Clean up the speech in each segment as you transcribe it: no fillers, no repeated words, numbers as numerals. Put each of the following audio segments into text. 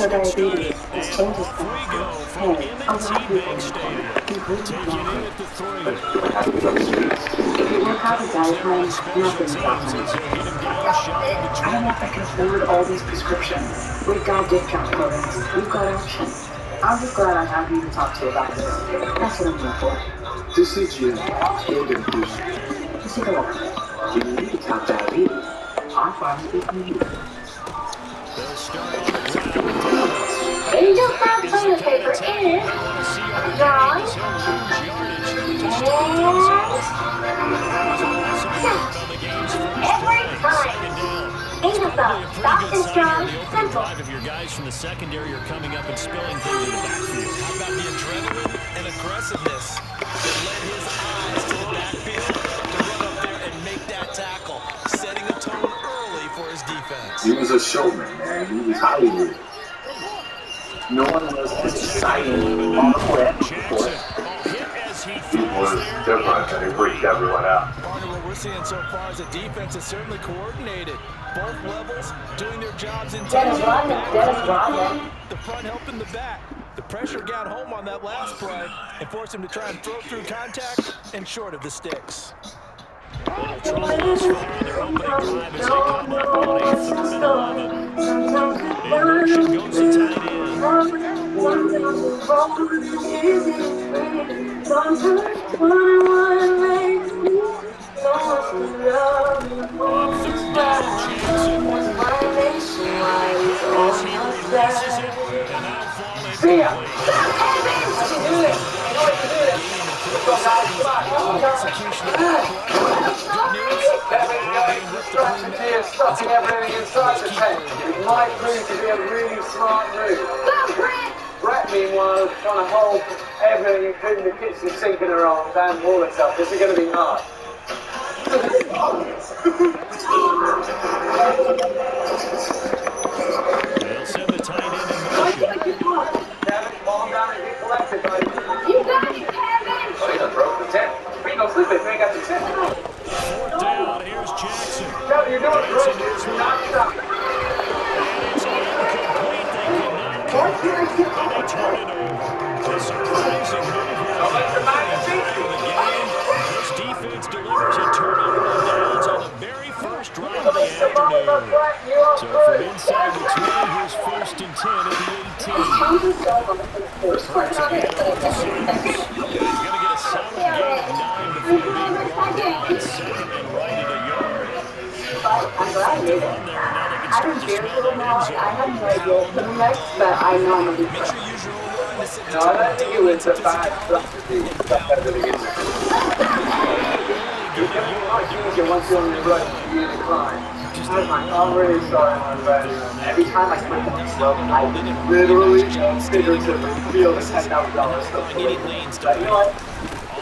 So diabetes, this changes things. Hey, a lot of people in the corner. He really want it. If you work out a diet plan, nothing stops him. I don't know if I can afford all these prescriptions. We've got discount programs. We've got options. I'm just glad I have you to talk to about this. That's what I'm here for. This is Jim. He'll get pushed. Let's take a look. If you need to count diabetes, our pharmacy can use it. Angel Found toilet paper is dry and every time. Angel Found, soft and strong, simple. If your guys from the secondary are coming up and spilling things in the backfield. How about the adrenaline and aggressiveness that led his eyes to the backfield to run up there and make that tackle, setting a tone early for his defense. He was a showman, man. He was Hollywood. No one was as exciting on the play before. He was different, and he freaked everyone out. Partner, what we're seeing so far is the defense is certainly coordinated. Both levels doing their jobs in Dennis Rodman. The front helping the back. The pressure got home on that last play and forced him to try and throw through contact and short of the sticks. Trouble thus far on their opening drive as they come up on a 3rd and 11. In motion goes the tight end. Stuffing everything inside the tank. It might prove to be a really smart move. Brett, meanwhile, is trying to hold everything, including the kitchen sink in her arms and wall itself. This is going to be hard. They'll send the tight end in motion. Kevin, calm down and get collected, buddy. You got it, Kevin! Oh, he done broke the tent. We don't sleep if we ain't got the tent. 4th down, here's Jackson. Kevin, you're doing great. You're not stopping. And it's incomplete. They cannot convert, and they turn it over. A surprising move here. Again, this defense delivers a turnover on downs on the very first drive of the afternoon. So from inside the 20, here's 1st and 10 at the 18. Hurts again off the Sooners. He's going to get a solid gain of 9 before being brought down on 2nd and right at a yard. I'm glad I did it. I've been fearful now. I have no idea what's coming next, but I know I'm going to be Make first. sure you use your own line to sit No, I don't think it was a bad stuff to do. Stuff at the beginning. You can be much easier once you're on your right to be inclined. I'm really sorry, my friend. Every time I click on this slope, I Literally, figuratively feel the $10,000 stuff. any lanes But you know what?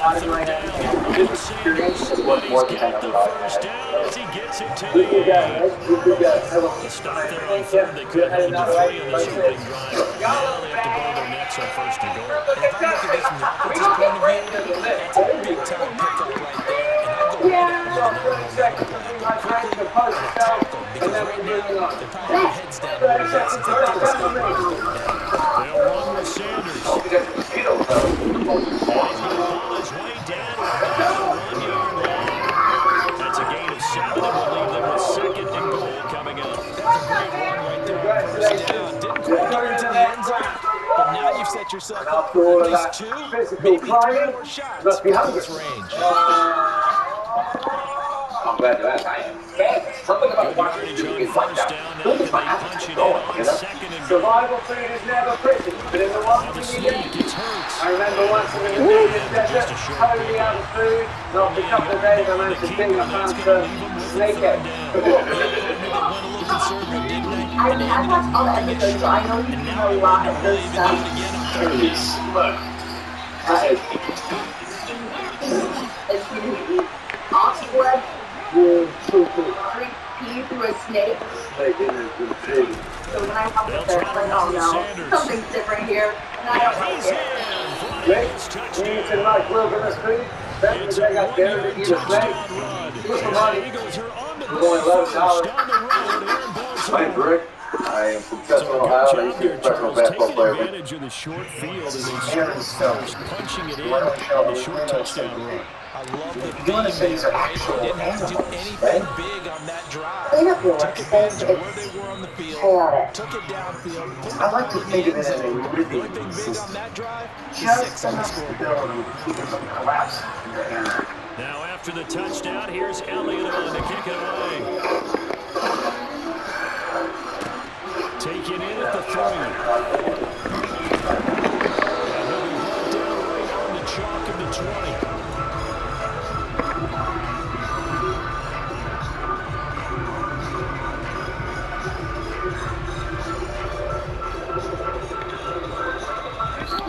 Out of my Down, head. This experience is worth more than he's got the $10,000. first down as he gets it to Good the guy, right? Good guy. Hello. Stop there on 3rd. They could have hold to 3 on this opening drive. Now they have to blow their nets on 1st and goal. If I look at this from the offensive point of view, that's a big time pickup right there. And I'll go because right now they're probably heads down a little bit since they didn't stop right there. They'll run with Sanders. Ball his way down to about the 1-yard line. That's a gain of 7 and will leave them with 2nd and goal coming up. That's a great run right there. First down. Didn't quite get into the end zone, but now you've set yourself up for at least 2, maybe 3 more shots from this range. I'm glad to ask. I am fed. Something about watching Yardage you on is like 1st that. down. Look Now at my they hands punch it in going, on you know? 2nd and goal. Survival food is never pretty, but in the one Now the thing you sneak get. gets Hurts. I remember once in the Indian desert, totally out of food, and after a couple of days I managed to think I found some snake eggs. I've watched all the episodes, so I know you know a lot of this stuff. Look, It's oxblood, creep pee through a snake. So when I walk up there, it's like, oh no, something's different here, and I don't like it. Rick, you need some nice wilderness food? Then they got there to eat a snake. Give us some money. We're going $11. Thanks, Rick. I am from So Chester, a good Ohio. I job used to be a there, professional Charles, basketball taking player. advantage of the short field and then Aaron scoring Stone. first, punching it in You want to show on the me short touchdown run. I love the If you want to theme say these there, are right? They actual didn't have to do animals, anything right? big on that drive. Clean up your Took advantage workspace. of where they It's were on the field, chaotic. took it downfield, put the I like ball to in the think of end it as a zone. The only living thing big on system. that drive is Just 6 on the enough scoreboard. stability to keep it from collapsing into air. Now after the touchdown, here's Elliott on to kick it away. Taken in at the 3. And he'll be brought down right on the chalk of the 20.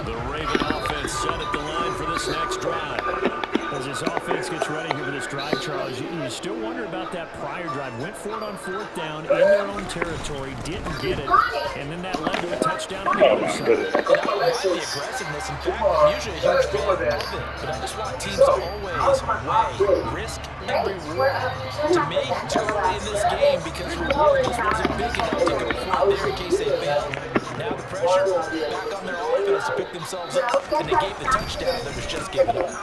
The Raven offense set at the line for this next drive. As this offense gets ready here for this drive, Charles, you still wonder about that prior drive. Went for it on 4th down in their own territory, didn't get it, and then that led to a touchdown on the other side. And I don't mind the aggressiveness. In fact, I'm usually a huge fan of it. But I just want teams to always weigh risk and reward. To me, too early in this game because the reward just wasn't big enough to go for it there in case they failed. Now the pressure back on their offense to pick themselves up and negate the touchdown that was just given up. I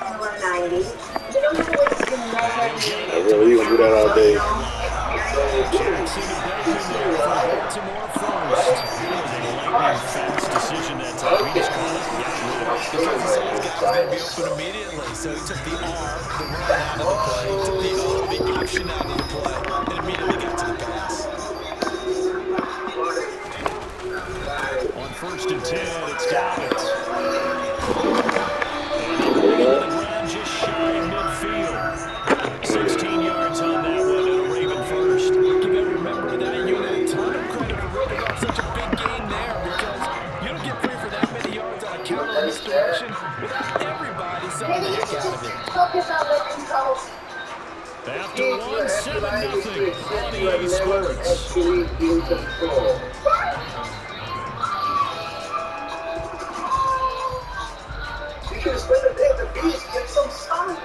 Really, you can do that all day. Jackson to Bateman there for Baltimore first. That was a lightning fast decision that time. He just caught it and got rid of it. Because he saw his guy was going to be open immediately. So he took the arm, the run out of the play, took the option out of the play, and immediately got to the pass. On 1st and 10, it's Dobbins. And they bring it to the ground just shy of midfield. 16 yards on that one and a Raven first. You got to remember that unit a ton of credit for ripping off such a big gain there because you don't get free for that many yards on a counter misdirection without everybody selling the heck out of it. Focus on the controls. After 1-7-0 on EA Sports. You should have spent a day at the beach, get some sun.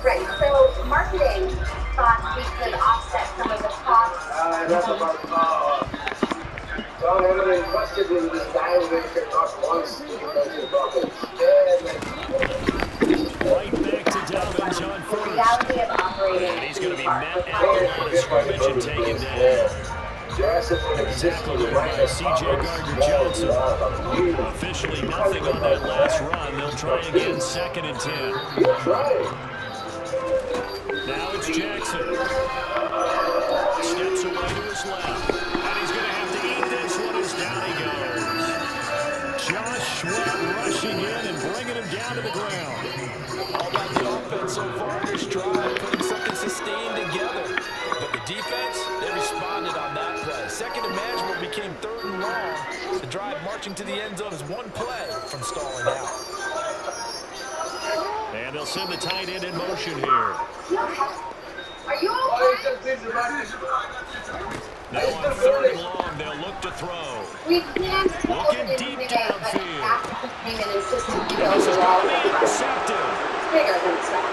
Right, so marketing thought we could offset some of the costs. That's about John Emily invested in this guy who makes it cost once. Right back to Dobbins on The 1st. reality of operating And he's going to be park met with at the line of scrimmage and taken down. Tackled there by C.J. Gardner-Johnson. Officially nothing on that last run. They'll try again, 2nd and 10. Now it's Jackson. Steps away to his left. And he's going to have to eat this one as down he goes. Josh Sweat rushing in and bringing him down to the ground. All about the offense so far in this drive, putting something sustained together. But the defense, they responded on that play. 2nd and manageable became 3rd and long. The drive marching to the end zone is one play from stalling out. And they'll send the tight end in motion here. Are you okay? Now on 3rd and long, they'll look to throw. We can't Looking open deep today, but downfield. after the payment and system This is overall, going to be intercepted. bigger than stuff.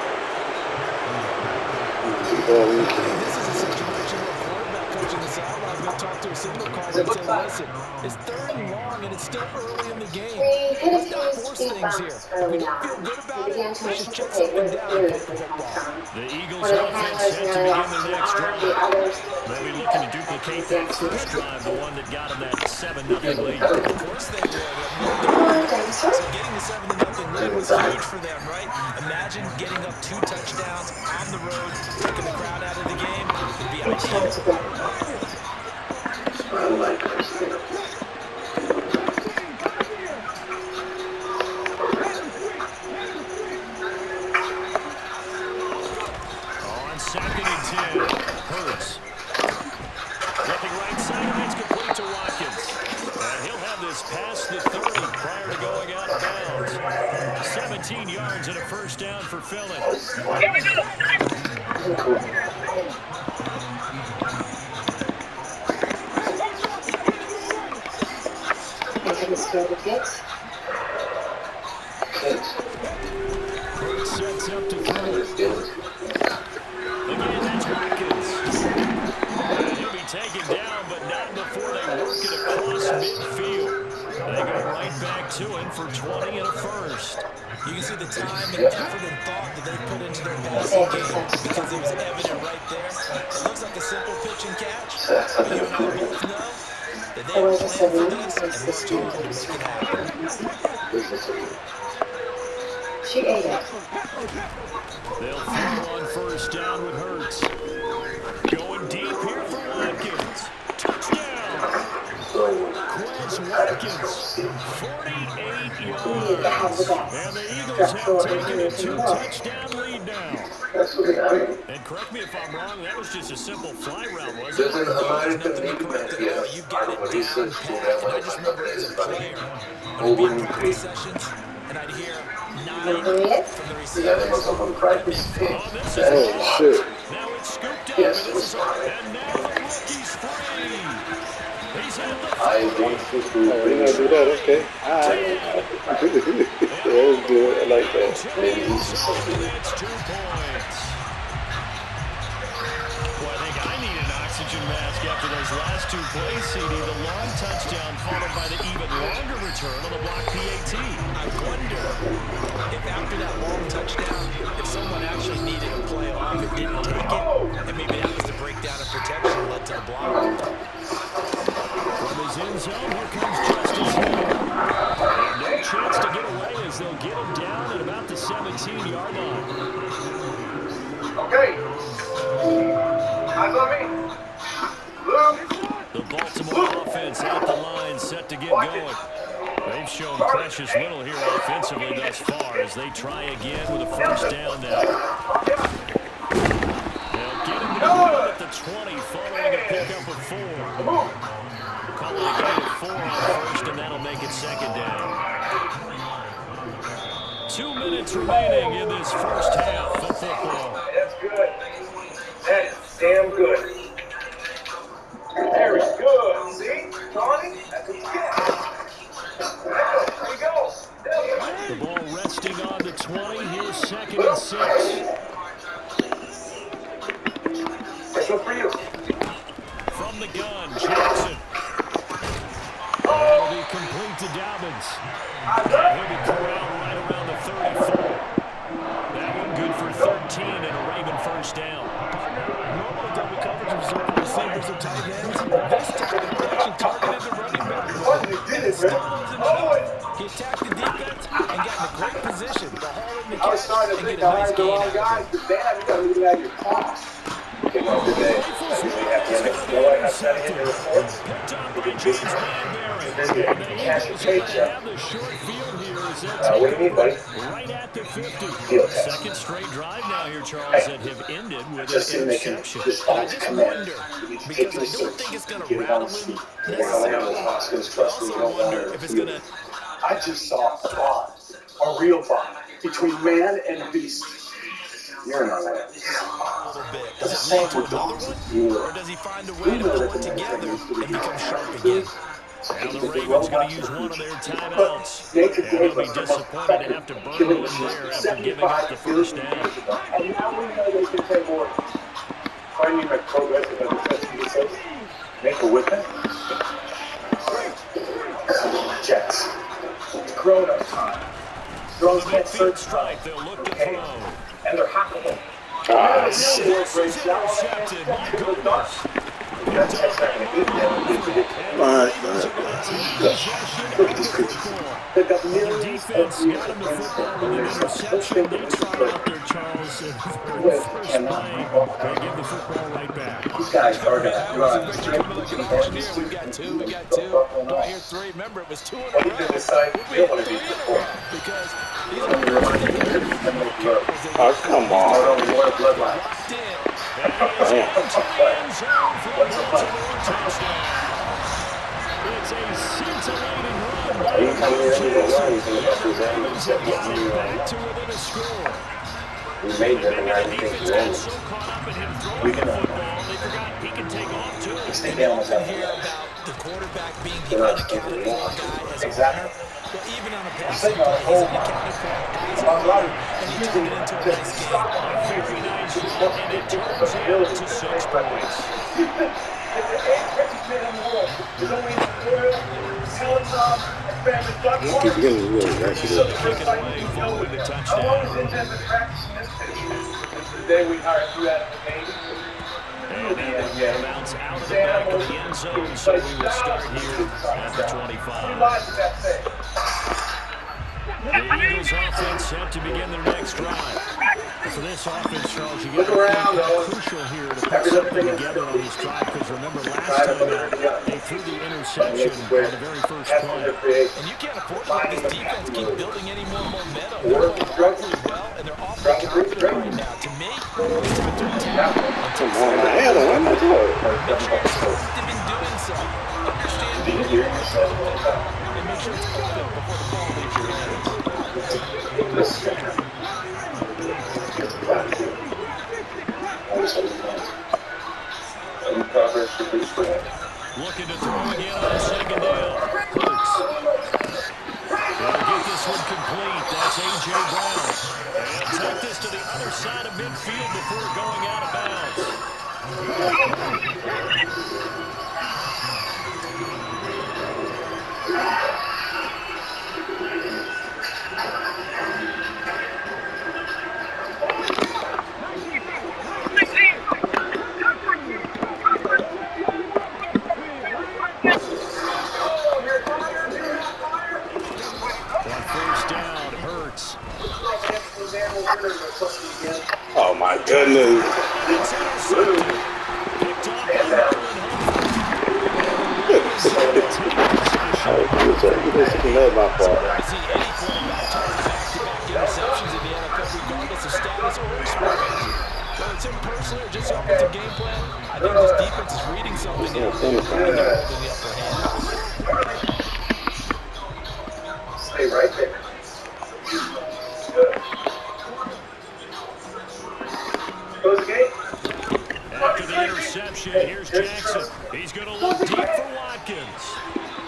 This is a situation where a quarterback coach in the sideline is going to talk to a signal caller and say, listen, it's 3rd and long and it's still early in the game. We hit a Let's not few force speed things here. bumps If we early don't on. feel good about We it, began to let's just check anticipate something where the down and food hope was for coming football. from. The Eagles One of the offense handlers set to nearly begin lost their an next arm, the drive. others. They'll be looking to duplicate that first drive, the one that got them that 7-0 lead. Of course they would. So getting the 7-0 lead was huge for them, right? Imagine getting up 2 touchdowns on the road, taking the crowd out of the game. It'd be ideal. On 2nd and 10, Hurts. Looking right side, and it's complete to Watkins. And he'll have this past the 30 prior to going out of bounds. 17 yards and a first down for Philly. Hurts sets up to throw. Again, that's Watkins. And he'll be taken down, but not for 20 and a first. You can see the time and effort and thought that they put into their passing game because it was evident right there. It looks like a simple pitch and catch, but you and I both know that they have planned for this and worked hard to make it happen. She ate it. They'll throw on first down with Hurts. Going deep here for Watkins. Touchdown. Quez Watkins, 48 yards. And the Eagles have taken a 2-touchdown lead now. And correct me if I'm wrong, that was just a simple fly route, wasn't it? There's nothing incorrect at all. You got it down pat. And I just remember as a player, when I'd be in practice sessions, and I'd hear 9 from the receivers. Oh, shit. now it's scooped up, and now the rookie's free. He's had the Oh, you're gonna do that? Okay. Alright. That was good. I like that. That's 2 points. Well, I think I need an oxygen mask after those last 2 plays, CD. The long touchdown followed by the even longer return on the block PAT. I wonder if after that long touchdown, if someone actually needed a play off and didn't take it, and maybe that was the breakdown of protection that led to the block. From his end zone, here comes Justin Hill. And no chance to get away as they'll get him down at about the 17-yard line. Okay. Eyes on me. Luke. The Baltimore offense at the line, set to get going. They've shown precious little here offensively thus far as they try again with a first down now. They'll get him to the ground at the 20 following a pickup of 4. Call it a gain of 4 on first, and that'll make it second down. 2 minutes remaining in this first half of football. That's good. That's damn good. Very good. See, Tony? That's what you get. There you go. The ball resting on the 20. Here's 2nd and 6. This one for you. From the gun, Jackson. That'll be complete to Dobbins. He'll be corralled right around the 34. That one good for 13 and a Raven first down. Normal double coverage of zone receivers and tight ends. This time, they actually targeted the running back. He attacked the defense and got in a great position to haul in the I was catch starting to and think get a I nice hired the gain wrong out guy. of it. Too bad we got to leave out your cost. Came up today. I sent in the reports. Picked up by James Bradbury. Then you And the cash Eagles your are going to paycheck. have the short field here as they'll What do you take mean, buddy? over right at the 50. Deal. Second straight drive now here, Charles, that have ended with Just an so they can interception. And I just wonder, because I don't think it's going to rattle him necessarily. I also wonder if it's going to... I just saw a bond, a real bond, between man and beast. You're not that. a little bit. Does it lead to another one? Or does he find a way to pull it together and become sharp again? Now the Ravens going to use one of their timeouts. And they'll be disappointed to have to burn one there after giving up the first down. And now we know they can say more. Finding that progress in the defense says, make a whipping. Jets. Grown up time. Drones can't search Strike, they'll look to throw. and they're hackable. Ah, shit. This is intercepted. My goodness. That's not going to beat them. My Look at this creature. They've got The millions defense of got him the football with an interception. They tried out there, Charles, and for the first play, they give the football right back. These guys are going to run. We got two. Do I hear 3? Remember, it was 2 in a row. You can decide We you had want to 3 be in a before. row because these are Oh, come on. bloodline. locked in. And he is Damn. into the end zone for a Baltimore touchdown. It's a scintillating run by Jackson. And the Ravens have gotten back to within a score. We made them Maybe and I the think defense we got own so caught up in him throwing We the can football, they forgot he can take off too. Stay We down with often that. hear about the quarterback being the They're not unaccounted stupid. for guy as a Exactly. runner. But even on a passing saying play, our he's whole unaccounted for as a Our runner. life And he is turned it into a nice game. A very nice run, and it turns out to 6 points. The 8th richest man in the world is only in the 4th Keep getting really accident. Kick it away following the touchdown. The day we hired you out of the game. And that one will bounce out of the back of the end zone, so we will start here at the 25. The Eagles offense set to begin their next drive. For this offense, Charles, you get crucial here to put something together on this drive, because remember last time out, they threw the interception on the very first play. And you can't afford to let this defense keep building any more momentum. They're playing awfully well, and they're awfully confident right now. To me, it's time to attack. Come on, I had him. I'm not sure. Make sure it's effective in doing so. Understand the and make sure it's open before the ball leaves your hands. Looking to throw again on second down. Hurts. They'll get this one complete. That's A.J. Brown. And take this to the other side of midfield before going out of bounds. Oh my goodness. Interceptions in the NFL, regardless of status or experience. Whether it's him personally or just offensive game plan, I think this defense is reading something out there and they're holding the upper hand. Stay right there. Close the gate. After the interception, here's Jackson. He's going to look deep for Watkins.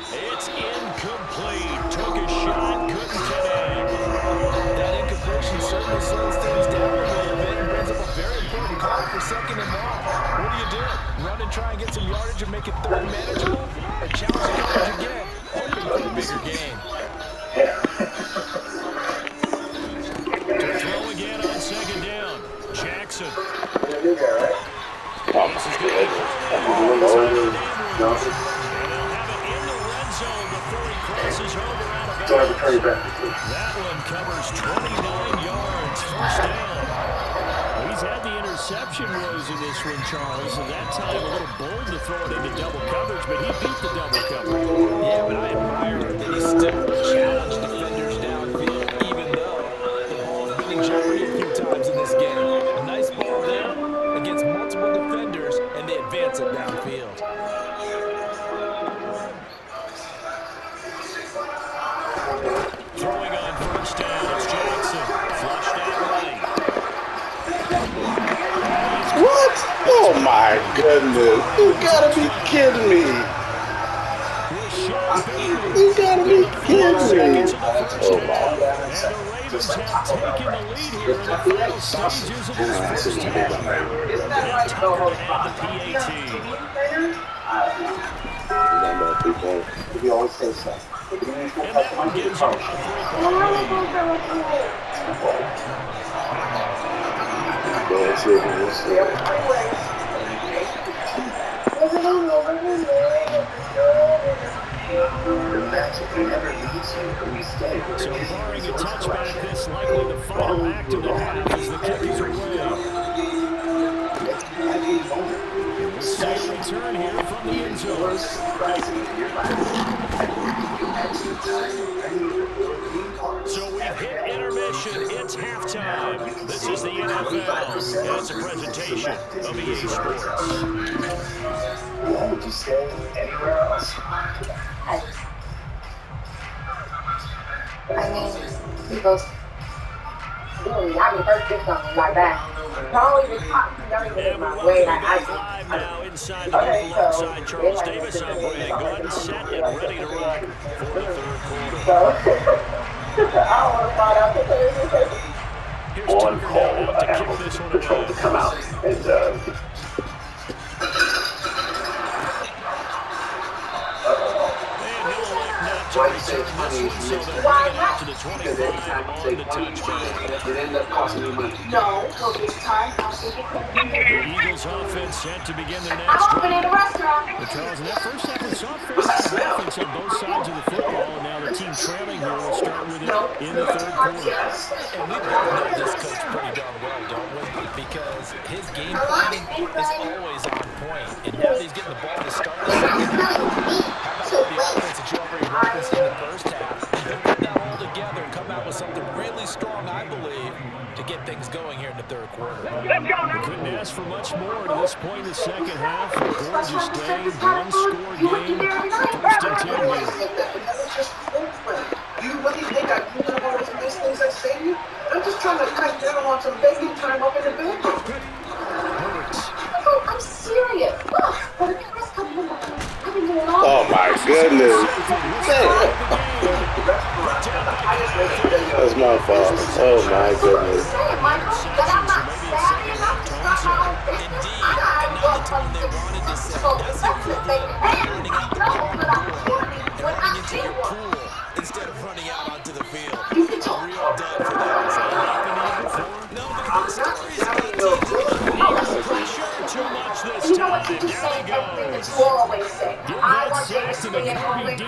It's incomplete. Took a shot, couldn't connect. That incompletion certainly slows things down a little bit and brings up a very important call for second and long. What do? Run and try and get some yardage and make it third manageable? Or challenge the coverage again, hoping for a bigger gain? To throw again on second down. Jackson. Oh my goodness. That one covers 29 yards, first down. Well, he's had the interception woes in this one, Charles, and that time a little bold to throw it into double coverage, but he beat the double coverage. Yeah, but I admire that he still challenged defenders downfield, even though the ball's been in jeopardy a few times in this game. A nice ball there against multiple defenders, and they advance it downfield. Throwing on first down, it's Jackson. Flushed out right. What? Oh my goodness. You gotta be kidding me. You gotta be kidding me. Oh my God. And the Ravens have taken the lead here in the final stages of this first half. And Tucker had the PAT. If you always say so. And that one gives him a 3-point lead. So barring a touchback, this likely the final act of the half as the kick is away. We'll see a return here from the end zone. So we've hit intermission. It's halftime. This is the NFL. It's a presentation of EA Sports. Why would you stay anywhere else? I mean, people really, I mean, first did something like that. Probably just pop, don't even And my we're way. welcome Like, in live now inside the booth alongside Charles Davis. I'm Brad. Go ahead and set and ready to rock for the third quarter. So, I don't want to find out the third. Here's Tucker now out to kick this one away. Come out and And he'll elect not to return this one, so they'll bring it out to the 25 on the touchback. It ended up costing you money. No, so this time I'll take it from The Eagles offense set to begin their I'm next opening a drive. restaurant. Well, Charles, in that first half, we saw a fair amount of offense on both sides of the football, and now the team trailing here will start with it in the third quarter. And we both know this coach pretty darn well, don't we? Because his game planning is always on point. And now that he's getting the ball to start the second half, how about the offense that you already referenced in the first half? They'll put that all together and come out with something really strong, I believe, to get things going here in the third quarter. We couldn't ask for much more to this point in the second half. A gorgeous day, one-score game, first and 10 here. You really think I'm using up all those nice things I say to you? I'm just trying to cut down on some baby time up in the bedroom. I'm serious. Look, for the past couple of months, I've been doing all Oh my goodness. That's my fault. Oh my goodness. saying, Michael, that I'm not savvy enough to start my own business. I gotta go from the Running out the ball on the board and running into your pool instead of running out onto the field. A real dud for them. No, but the stories Too much this You know time. what you just Down say he everything that goes. you always say. Give I that want you sack to to stay the in Kobe Great Dean.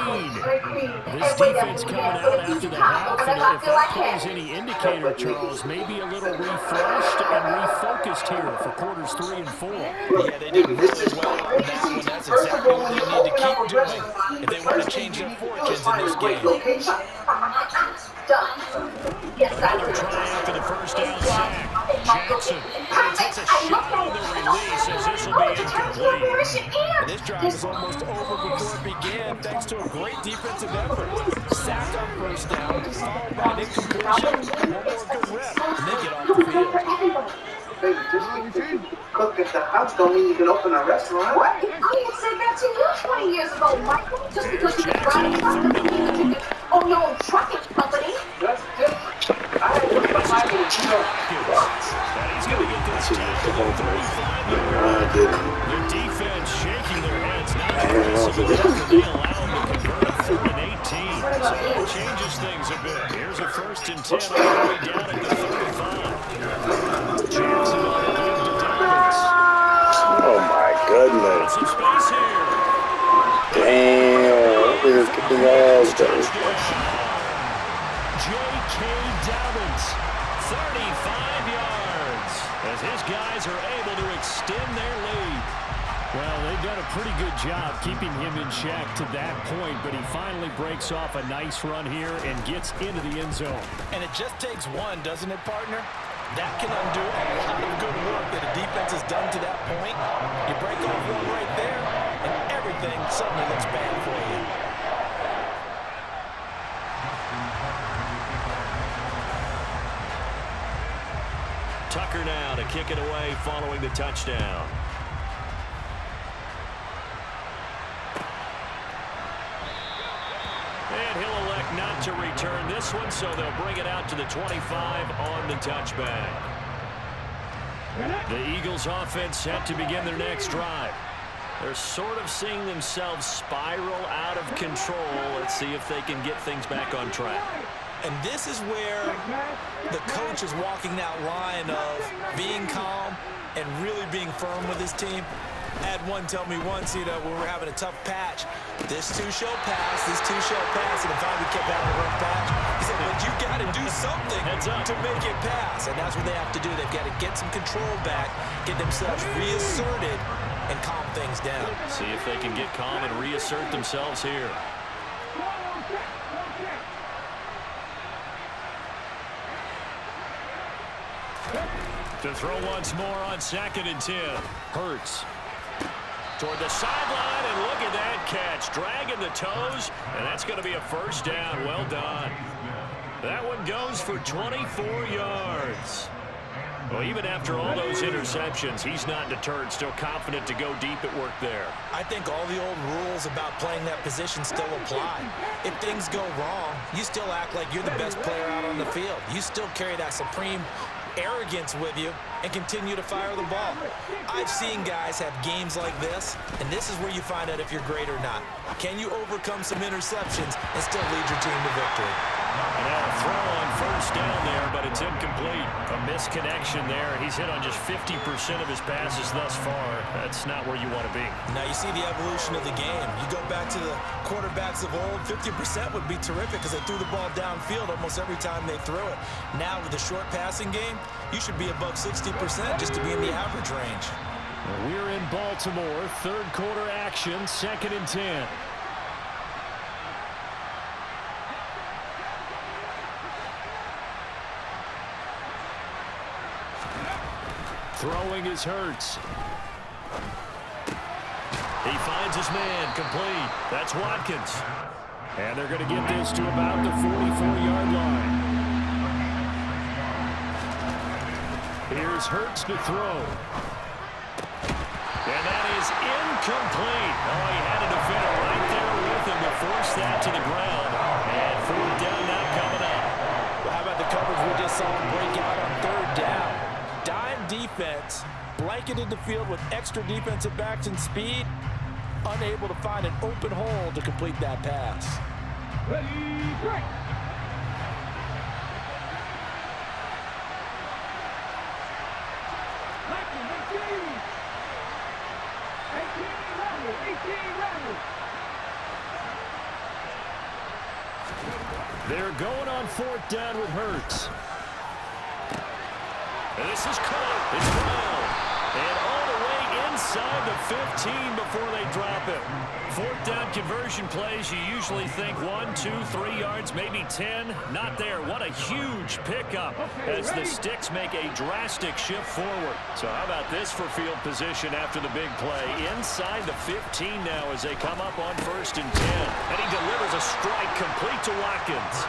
Creed. This defense coming out after the half, and if that play is any indicator, Charles, maybe a little refreshed and refocused here for quarters 3 and 4. Yeah, they did really well on that one. That's exactly what they need to keep doing if they want to change their fortunes in this game. Yes, I Another do. try after the first down sack. Jackson takes a shot on the release as this will be incomplete. And this drive was almost over before it began, thanks to a great defensive effort. Sack on first down, followed by an incompletion, one more good rep, and they get off the field. Baby, just because you cook at the house don't mean you can open a restaurant. What? I didn't say that to you 20 years ago, Michael. Just because you can ride a truck doesn't mean that you can own your own trucking company. That's different. I had to find it. And he's going to get this tackle at 35 yards. The defense shaking their heads, not aggressive enough, they allow him to convert a 3rd and 18. So it changes things a bit. Here's a 1st and 10 all the way down at the 35. Jackson on the give to Dobbins. Oh my goodness. Some space here. Damn. This is kicking ass. J.K. Dobbins, 35 yards, as his guys are able to extend their lead. Well, they've done a pretty good job keeping him in check to that point, but he finally breaks off a nice run here and gets into the end zone. And it just takes one, doesn't it, partner? That can undo a lot of good work that a defense has done to that point. You break off one right there, and everything suddenly looks bad for you. Tucker now to kick it away following the touchdown. And he'll elect not to return this one, so they'll bring it out to the 25 on the touchback. The Eagles offense set to begin their next drive. They're sort of seeing themselves spiral out of control. Let's see if they can get things back on track. And this is where the coach is walking that line of being calm and really being firm with his team. I had one tell me once, when we were having a tough patch, this too shall pass, and if we kept having a rough patch, he said, but you got to do something to make it pass, and that's what they have to do. They've got to get some control back, get themselves reasserted, and calm things down. See if they can get calm and reassert themselves here. To throw once more on 2nd and 10. Hurts toward the sideline, and look at that catch. Dragging the toes, and that's going to be a first down. Well done. That one goes for 24 yards. Well, even after all those interceptions, he's not deterred, still confident to go deep at work there. I think all the old rules about playing that position still apply. If things go wrong, you still act like you're the best player out on the field. You still carry that supreme arrogance with you and continue to fire the ball. I've seen guys have games like this, and this is where you find out if you're great or not. Can you overcome some interceptions and still lead your team to victory? And now a throw on first down there, but it's incomplete. A misconnection there. He's hit on just 50% of his passes thus far. That's not where you want to be. Now you see the evolution of the game. You go back to the quarterbacks of old, 50% would be terrific because they threw the ball downfield almost every time they threw it. Now with the short passing game, you should be above 60% just to be in the average range. We're in Baltimore. Third quarter action, 2nd and 10. Throwing is Hurts. He finds his man, complete. That's Watkins. And they're going to get this to about the 44-yard line. Here's Hurts to throw. And that is incomplete. Oh, he had a defender right there with him to force that to the ground. And 4th down now coming up. Well, how about the coverage we just saw him break out on 3rd down? Dime defense, blanketed the field with extra defensive backs and speed, unable to find an open hole to complete that pass. Ready, break! They're going on 4th down with Hurts. And this is caught. It's Brown. And all the way inside the 15 before they drop it. 4th down conversion plays, you usually think 1, 2, 3 yards, maybe 10. Not there. What a huge pickup as the Sticks make a drastic shift forward. So how about this for field position after the big play? Inside the 15 now as they come up on 1st and 10. And he delivers a strike complete to Watkins.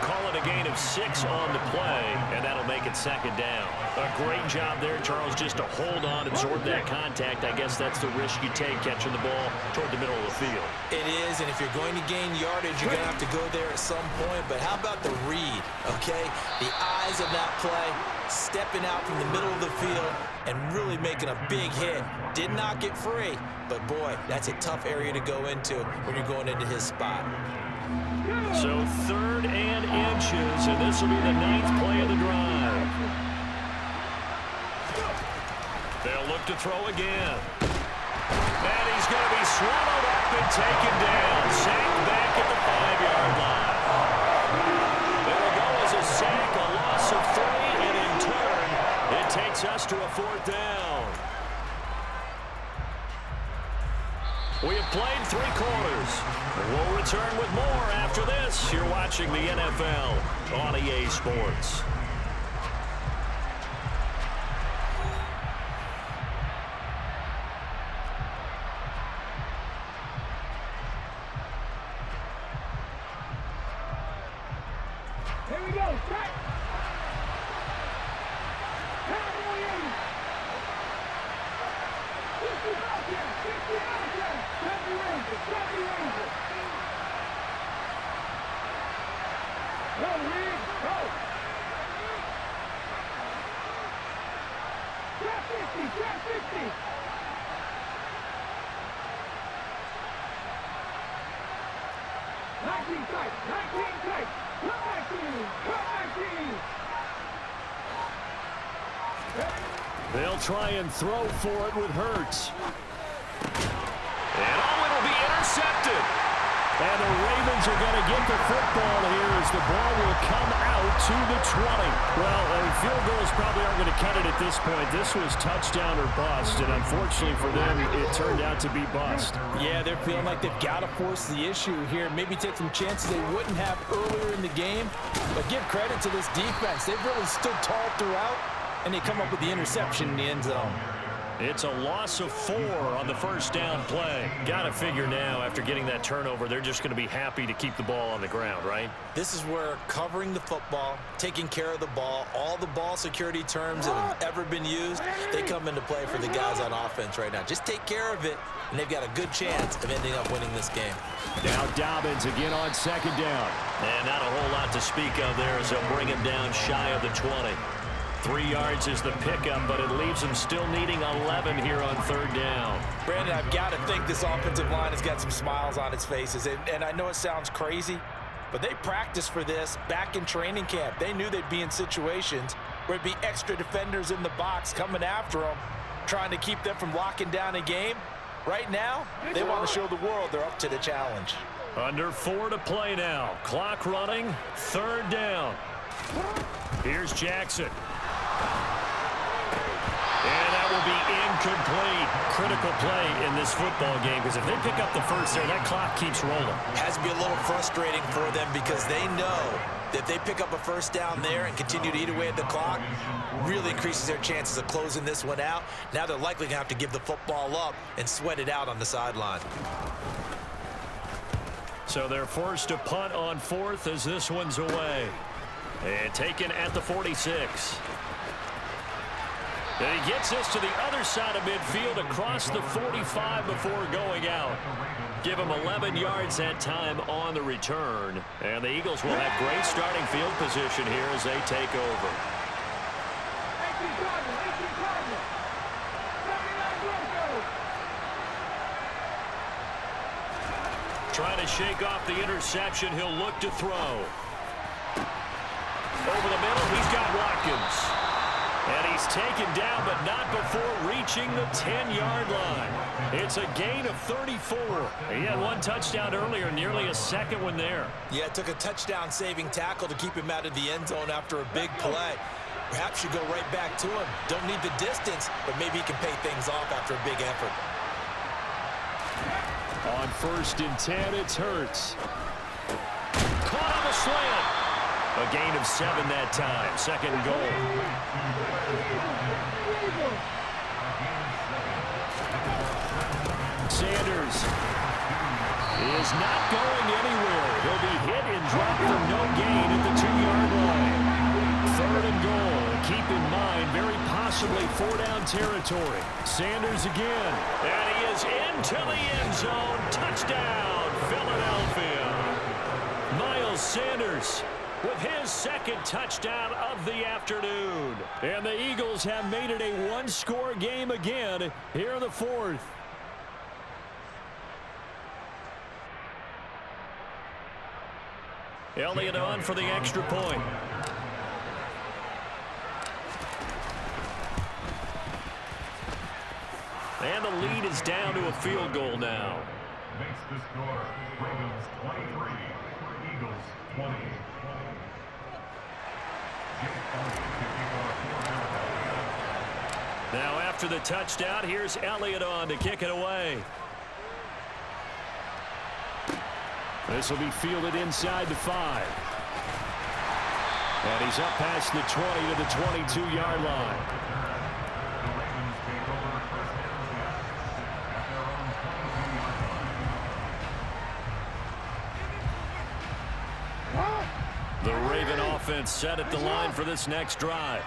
Call it a gain of 6 on the play, and that'll make it 2nd down. A great job there, Charles, just to hold on, absorb that contact. I guess that's the risk you take catching the ball toward the middle of the field. It is, and if you're going to gain yardage, you're going to have to go there at some point. But how about the read, okay? The eyes of that play, stepping out from the middle of the field and really making a big hit. Did not get free, but boy, that's a tough area to go into when you're going into his spot. So 3rd and inches, and this will be the 9th play of the drive. They'll look to throw again. And he's going to be swallowed up and taken down. Sacked back at the 5-yard line. There we go as a sack, a loss of 3, and in turn, it takes us to a 4th down. We have played 3 quarters. We'll return with more after this. You're watching the NFL on EA Sports. Here we go, strike! They'll try and throw for it with Hurts. And it'll be intercepted. And the Ravens are going to get the football here as the ball will come out to the 20. Well, field goals probably aren't going to cut it at this point. This was touchdown or bust, and unfortunately for them, it turned out to be bust. Yeah, they're feeling like they've got to force the issue here. Maybe take some chances they wouldn't have earlier in the game. But give credit to this defense. They've really stood tall throughout, and they come up with the interception in the end zone. It's a loss of 4 on the first down play. Got to figure now, after getting that turnover, they're just going to be happy to keep the ball on the ground, right? This is where covering the football, taking care of the ball, all the ball security terms that have ever been used, they come into play for the guys on offense right now. Just take care of it, and they've got a good chance of ending up winning this game. Now Dobbins again on second down. And not a whole lot to speak of there as they'll bring him down shy of the 20. 3 yards is the pickup, but it leaves them still needing 11 here on third down. Brandon, I've got to think this offensive line has got some smiles on its faces. And I know it sounds crazy, but they practiced for this back in training camp. They knew they'd be in situations where it'd be extra defenders in the box coming after them, trying to keep them from locking down a game. Right now, they want to show the world they're up to the challenge. Under 4 to play now. Clock running, third down. Here's Jackson. And that will be incomplete. Critical play in this football game, because if they pick up the first there, that clock keeps rolling. Has to be a little frustrating for them because they know that if they pick up a first down there and continue to eat away at the clock, really increases their chances of closing this one out. Now they're likely going to have to give the football up and sweat it out on the sideline. So they're forced to punt on fourth as this one's away. And taken at the 46. And he gets this to the other side of midfield across the 45 before going out. Give him 11 yards that time on the return. And the Eagles will have great starting field position here as they take over. Trying to shake off the interception. He'll look to throw. Over the middle, he's got Watkins. And he's taken down, but not before reaching the 10-yard line. It's a gain of 34. He had one touchdown earlier, nearly a second one there. Yeah, it took a touchdown-saving tackle to keep him out of the end zone after a big play. Perhaps you go right back to him. Don't need the distance, but maybe he can pay things off after a big effort. On 1st and 10, it's Hurts. Caught on the slant. A gain of 7 that time. Second and goal. Sanders is not going anywhere. He'll be hit and dropped for no gain at the 2-yard line. Third and goal. Keep in mind, very possibly 4-down territory. Sanders again. And he is into the end zone. Touchdown, Philadelphia. Miles Sanders with his second touchdown of the afternoon. And the Eagles have made it a one-score game again here in the fourth. Elliott on for the extra point. And the lead is down to a field goal now. Makes the score Ravens 23, Eagles 20. Now after the touchdown, here's Elliott on to kick it away. This will be fielded inside the 5. And he's up past the 20 to the 22-yard line. The Raven offense set at the line for this next drive.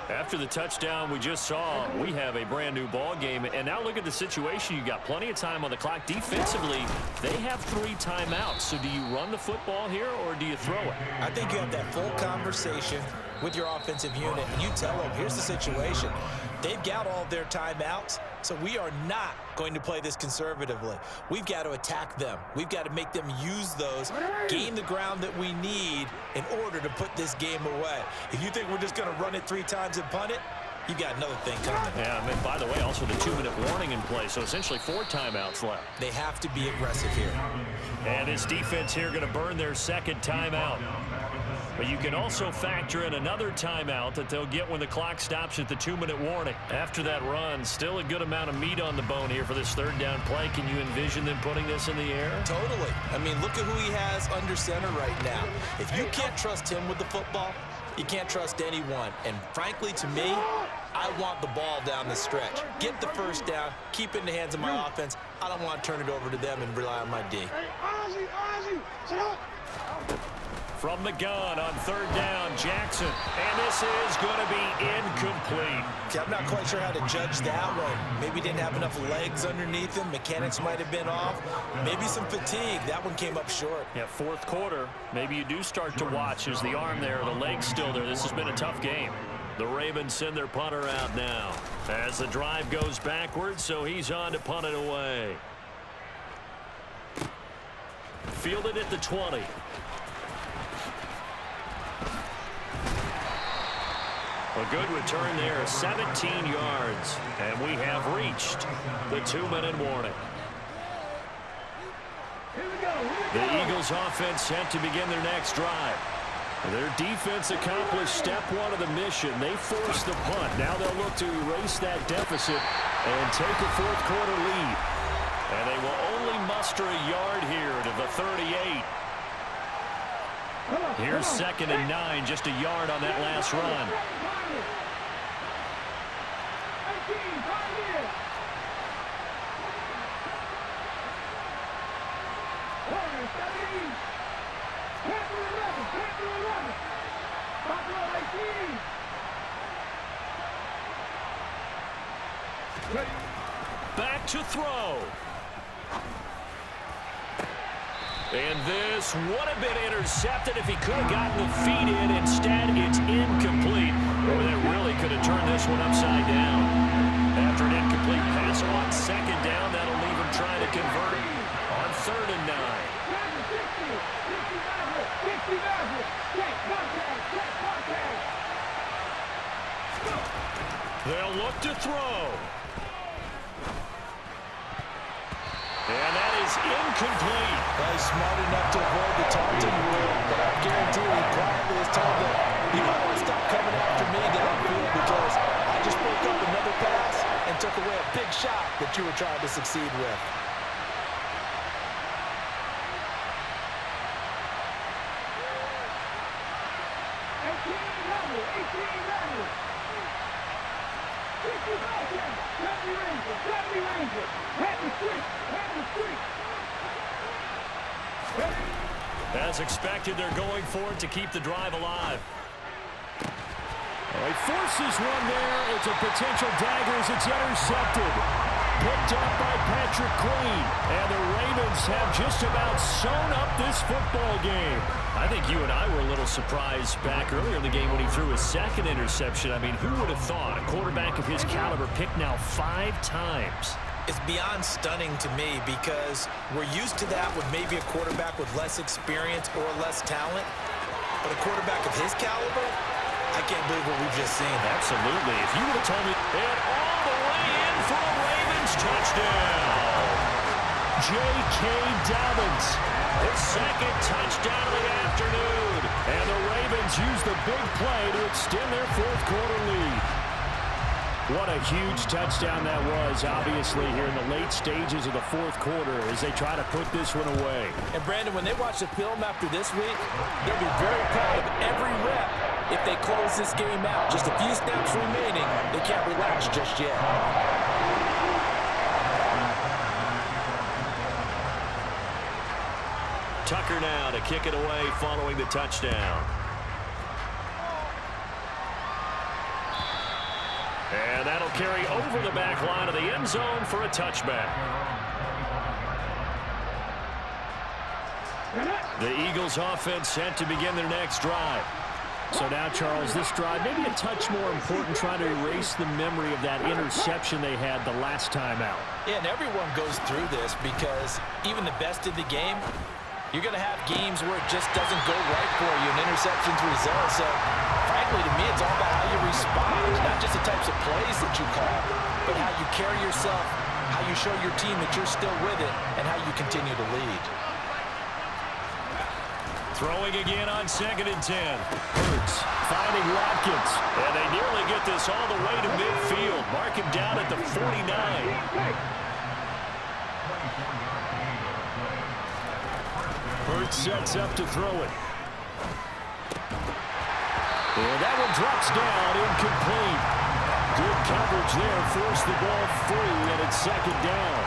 After the touchdown we just saw, we have a brand new ball game. And now look at the situation. You got plenty of time on the clock. Defensively, they have 3 timeouts. So do you run the football here or do you throw it? I think you have that full conversation with your offensive unit, and you tell them, here's the situation. They've got all their timeouts, so we are not going to play this conservatively. We've got to attack them. We've got to make them use those, gain the ground that we need in order to put this game away. If you think we're just going to run it 3 times and punt it, you've got another thing coming. Yeah, and by the way, also the 2-minute warning in play, so essentially 4 timeouts left. They have to be aggressive here. And this defense here going to burn their second timeout. But you can also factor in another timeout that they'll get when the clock stops at the 2-minute warning. After that run, still a good amount of meat on the bone here for this third down play. Can you envision them putting this in the air? Totally. I mean, look at who he has under center right now. If you can't trust him with the football, you can't trust anyone. And frankly, to me, I want the ball down the stretch. Get the first down, keep it in the hands of my offense. I don't want to turn it over to them and rely on my D. From the gun on third down, Jackson. And this is going to be incomplete. Okay, I'm not quite sure how to judge that one. Maybe he didn't have enough legs underneath him. Mechanics might have been off. Maybe some fatigue. That one came up short. Yeah, fourth quarter. Maybe you do start to watch. Is the arm there, the leg's still there? This has been a tough game. The Ravens send their punter out now as the drive goes backwards, so he's on to punt it away. Fielded at the 20. A good return there, 17 yards. And we have reached the 2-minute warning. The Eagles offense set to begin their next drive. Their defense accomplished step one of the mission. They forced the punt. Now they'll look to erase that deficit and take a fourth-quarter lead. And they will only muster a yard here to the 38. Here's 2nd and 9, just a yard on that last run. Back to throw. And this would have been intercepted if he could have gotten the feet in. Instead, it's incomplete. Boy, that really could have turned this one upside down. After an incomplete pass on 2nd down, that'll leave him trying to convert on 3rd and 9. They'll look to throw. And that is incomplete. Well, he's smart enough to avoid the taunting rule, but I guarantee he quietly has told them, you might want to stop coming after me downfield because I just broke up another pass and took away a big shot that you were trying to succeed with. As expected, they're going for it to keep the drive alive. He forces one there. It's a potential dagger as it's intercepted. Picked up by Patrick Queen. And the Ravens have just about sewn up this football game. I think you and I were a little surprised back earlier in the game when he threw his 2nd interception. I mean, who would have thought a quarterback of his caliber picked now 5 times? It's beyond stunning to me because we're used to that with maybe a quarterback with less experience or less talent. But a quarterback of his caliber, I can't believe what we've just seen. Absolutely. If you would have told me, and all the way in for a Ravens touchdown. J.K. Dobbins, his 2nd touchdown of the afternoon. And the Ravens use the big play to extend their fourth-quarter lead. What a huge touchdown that was, obviously, here in the late stages of the fourth quarter as they try to put this one away. And, Brandon, when they watch the film after this week, they'll be very proud of every rep if they close this game out. Just a few snaps remaining. They can't relax just yet. Tucker now to kick it away following the touchdown. And that'll carry over the back line of the end zone for a touchback. The Eagles offense set to begin their next drive. So now, Charles, this drive maybe a touch more important, trying to erase the memory of that interception they had the last time out. Yeah, and everyone goes through this because even the best in the game, you're going to have games where it just doesn't go right for you, and interceptions result. So, frankly, to me, it's all about how you respond, not just the types of plays that you call, but how you carry yourself, how you show your team that you're still with it, and how you continue to lead. Throwing again on 2nd and 10. Hurts finding Watkins. And they nearly get this all the way to midfield. Mark him down at the 49. Hurts sets up to throw it. And that one drops down, incomplete. Good coverage there, forced the ball free, and it's 2nd down.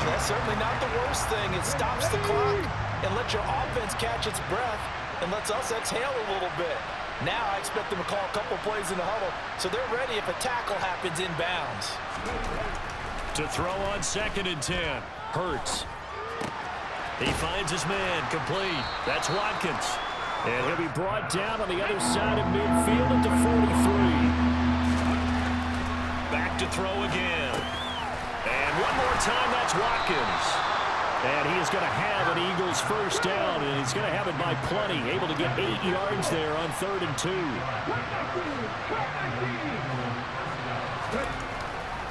That's certainly not the worst thing. It stops the clock and lets your offense catch its breath and lets us exhale a little bit. Now I expect them to call a couple plays in the huddle so they're ready if a tackle happens inbounds. To throw on 2nd and 10. Hurts. He finds his man, complete. That's Watkins. And he'll be brought down on the other side of midfield at the 43. Back to throw again. And one more time, that's Watkins. And he is going to have an Eagles first down, and he's going to have it by plenty. Able to get 8 yards there on 3rd and 2.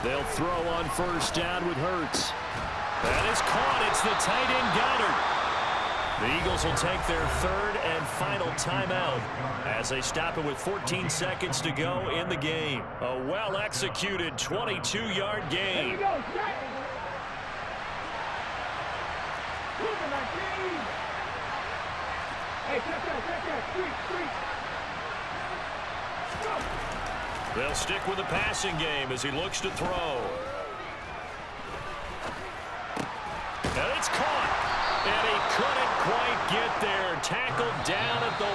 They'll throw on first down with Hurts. That is caught. It's the tight end Goddard. The Eagles will take their 3rd and final timeout as they stop it with 14 seconds to go in the game. A well-executed 22-yard gain. They'll stick with the passing game as he looks to throw. And it's caught. And he couldn't quite get there. Tackled down at the 1.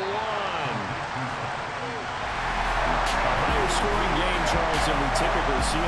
A higher scoring game, Charles, than we typically see in